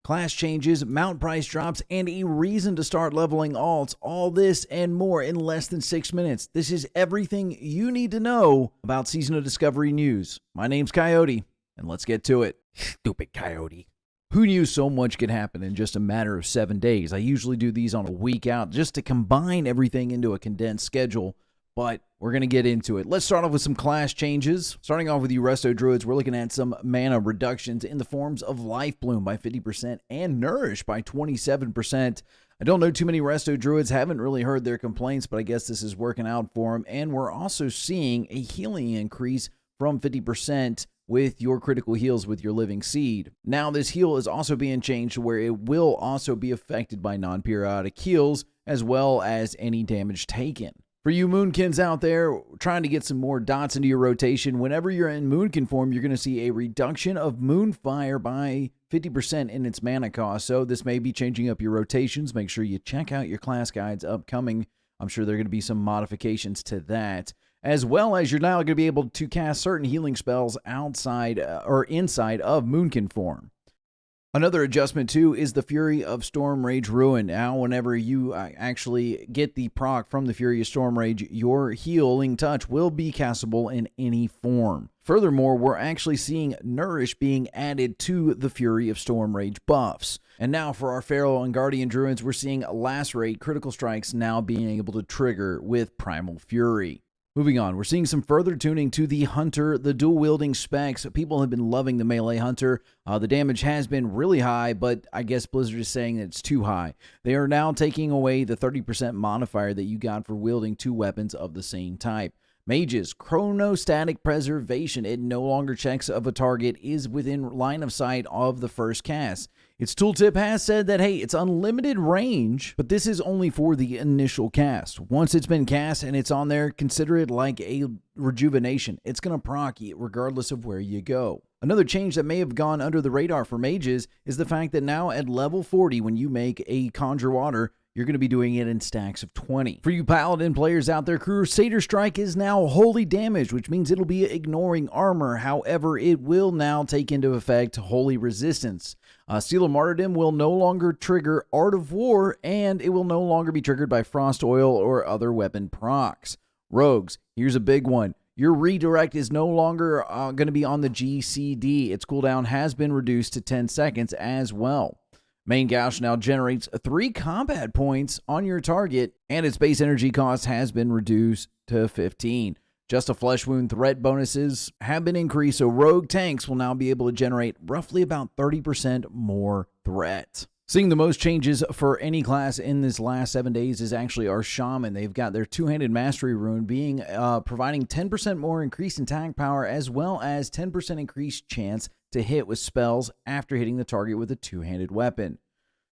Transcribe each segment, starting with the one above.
class changes, mount price drops, and a reason to start leveling alts. All this and more in less than 6 minutes. This is everything you need to know about Season of Discovery news. My name's Coyote, and let's get to it. Stupid Coyote. Who knew so much could happen in just a matter of 7 days? I usually do these on a week out just to combine everything into a condensed schedule, but we're going to get into it. Let's start off with some class changes. Starting off with you Resto Druids, we're looking at some mana reductions in the forms of Life Bloom by 50% and Nourish by 27%. I don't know too many Resto Druids, haven't really heard their complaints, but I guess this is working out for them. And we're also seeing a healing increase from 50% with your critical heals with your Living Seed. Now this heal is also being changed to where it will also be affected by non-periodic heals as well as any damage taken. For you Moonkins out there trying to get some more dots into your rotation, whenever you're in Moonkin form, you're going to see a reduction of Moonfire by 50% in its mana cost. So this may be changing up your rotations. Make sure you check out your class guides upcoming. I'm sure there are going to be some modifications to that. As well as you're now going to be able to cast certain healing spells outside or inside of Moonkin form. Another adjustment too is the Fury of Storm Rage Ruin. Now whenever you actually get the proc from the Fury of Storm Rage, your healing touch will be castable in any form. Furthermore, we're actually seeing Nourish being added to the Fury of Storm Rage buffs. And now for our Feral and Guardian Druids, we're seeing Lacerate critical strikes now being able to trigger with Primal Fury. Moving on, we're seeing some further tuning to the Hunter, the dual-wielding specs. People have been loving the Melee Hunter. The damage has been really high, but I guess Blizzard is saying that it's too high. They are now taking away the 30% modifier that you got for wielding two weapons of the same type. Mages, Chronostatic Preservation. It no longer checks if a target is within line of sight of the first cast. Its tooltip has said that, hey, it's unlimited range, but this is only for the initial cast. Once it's been cast and it's on there, consider it like a rejuvenation. It's going to proc you regardless of where you go. Another change that may have gone under the radar for mages is the fact that now at level 40, when you make a Conjure Water, you're going to be doing it in stacks of 20. For you Paladin players out there, Crusader Strike is now wholly damaged, which means it'll be ignoring armor. However, it will now take into effect Holy Resistance. Seal of Martyrdom will no longer trigger Art of War, and it will no longer be triggered by Frost Oil or other weapon procs. Rogues, here's a big one. Your redirect is no longer going to be on the GCD. Its cooldown has been reduced to 10 seconds as well. Main Gauche now generates 3 combat points on your target, and its base energy cost has been reduced to 15. Just a Flesh Wound threat bonuses have been increased, so rogue tanks will now be able to generate roughly about 30% more threat. Seeing the most changes for any class in this last 7 days is actually our Shaman. They've got their two-handed Mastery Rune being providing 10% more increased attack power as well as 10% increased chance to hit with spells after hitting the target with a two-handed weapon.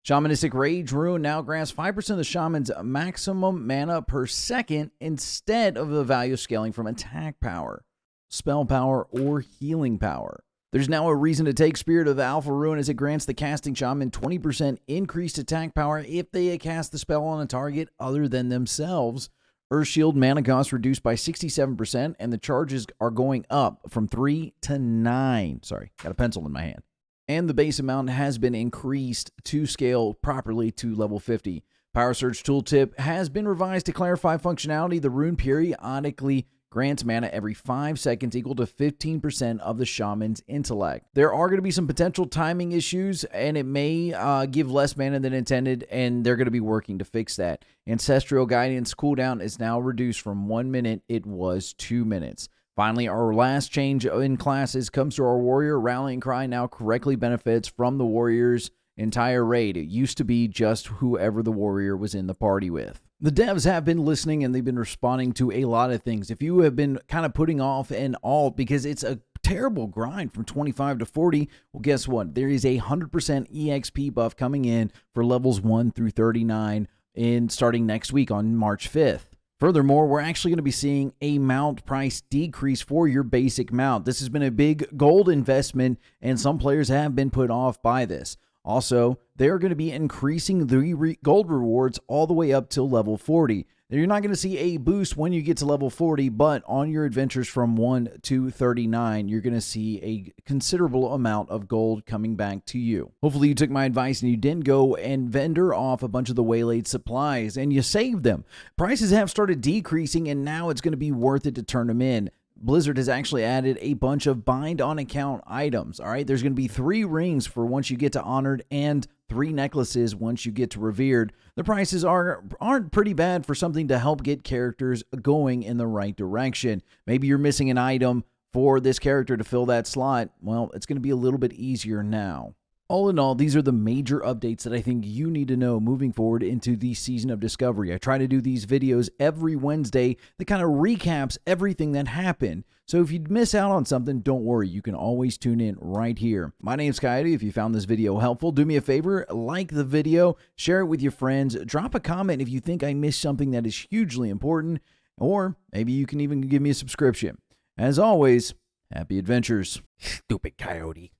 Shamanistic Rage Rune now grants 5% of the Shaman's maximum mana per second instead of the value scaling from attack power, spell power, or healing power. There's now a reason to take Spirit of Alpha Rune as it grants the casting Shaman 20% increased attack power if they cast the spell on a target other than themselves. Earth Shield mana cost reduced by 67%, and the charges are going up from 3 to 9. Sorry, got a pencil in my hand. And the base amount has been increased to scale properly to level 50. Power Surge Tooltip has been revised to clarify functionality. The rune periodically grants mana every 5 seconds equal to 15% of the Shaman's intellect. There are going to be some potential timing issues, and it may give less mana than intended, and they're going to be working to fix that. Ancestral Guidance cooldown is now reduced from 1 minute. It was 2 minutes. Finally, our last change in classes comes to our Warrior. Rallying Cry now correctly benefits from the Warrior's entire raid. It used to be just whoever the Warrior was in the party with. The devs have been listening and they've been responding to a lot of things. If you have been kind of putting off an alt because it's a terrible grind from 25 to 40, well, guess what? There is a 100% EXP buff coming in for levels 1 through 39 starting next week on March 5th. Furthermore, we're actually going to be seeing a mount price decrease for your basic mount. This has been a big gold investment, and some players have been put off by this. Also, they're going to be increasing the gold rewards all the way up till level 40. You're not going to see a boost when you get to level 40, but on your adventures from 1 to 39, you're going to see a considerable amount of gold coming back to you. Hopefully you took my advice and you didn't go and vendor off a bunch of the Waylaid supplies and you saved them. Prices have started decreasing and now it's going to be worth it to turn them in. Blizzard has actually added a bunch of bind on account items. All right, there's going to be 3 rings for once you get to honored and 3 necklaces once you get to revered. The prices aren't pretty bad for something to help get characters going in the right direction. Maybe you're missing an item for this character to fill that slot. Well, it's going to be a little bit easier now. All in all, these are the major updates that I think you need to know moving forward into the Season of Discovery. I try to do these videos every Wednesday that kind of recaps everything that happened. So if you miss out on something, don't worry. You can always tune in right here. My name's Coyote. If you found this video helpful, do me a favor, like the video, share it with your friends, drop a comment if you think I missed something that is hugely important, or maybe you can even give me a subscription. As always, happy adventures. Stupid Coyote.